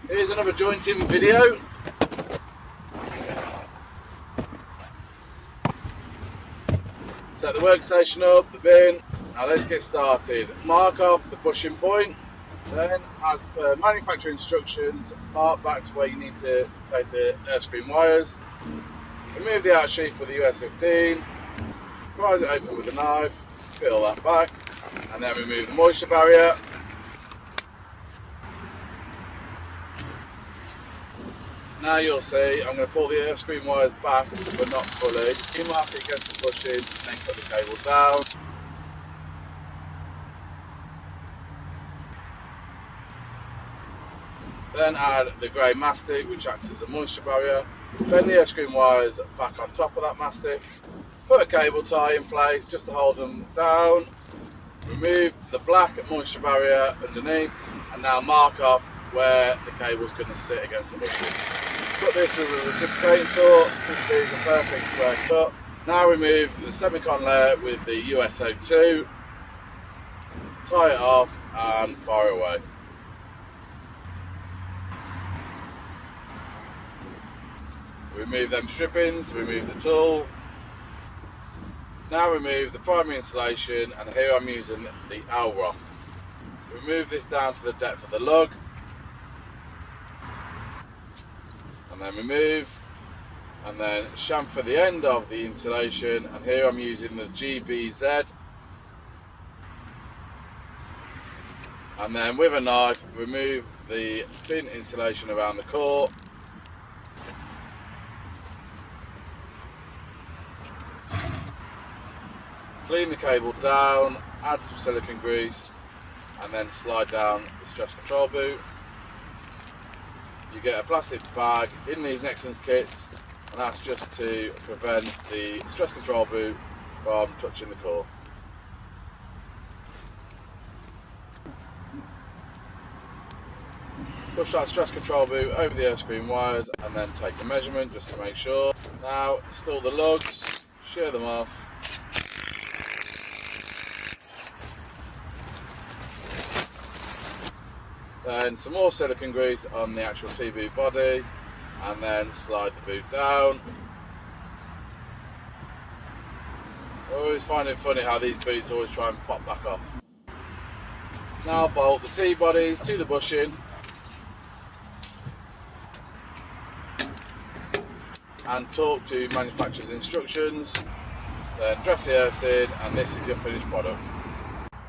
Here's another jointing video. Set the workstation up, the bin. Now let's get started. Mark off the bushing point. Then, as per manufacturer instructions, mark back to where you need to take the Earthscreen wires. Remove the outer sheath with the US 15. Prise it open with a knife. Peel that back. And then remove the moisture barrier. Now you'll see, I'm going to pull the Earthscreen wires back, but not fully. You mark it against the bushing, then cut the cable down. Then add the grey mastic, which acts as a moisture barrier. Bend the Earthscreen wires back on top of that mastic. Put a cable tie in place just to hold them down. Remove the black moisture barrier underneath, and now mark off where the cable is going to sit against the bushing. Cut this with a reciprocating saw. This is a perfect square cut. Now remove the semicon layer with the US02. Tie it off and fire away. Remove them strippings, remove the tool. Now remove the primary insulation, and here I'm using the Alrock. Remove this down to the depth of the lug. And then remove, and then chamfer the end of the insulation, and here I'm using the GBZ. And then with a knife, remove the thin insulation around the core. Clean the cable down, add some silicone grease, and then slide down the stress control boot. You get a plastic bag in these Nexans kits, and that's just to prevent the stress control boot from touching the core. Push that stress control boot over the Earthscreen wires, and then take a measurement just to make sure. Now install the lugs, shear them off. Then some more silicone grease on the actual T-boot body, and then slide the boot down. I always find it funny how these boots always try and pop back off. Now bolt the T-bodies to the bushing, and talk to manufacturer's instructions. Then dress the earths in, and this is your finished product.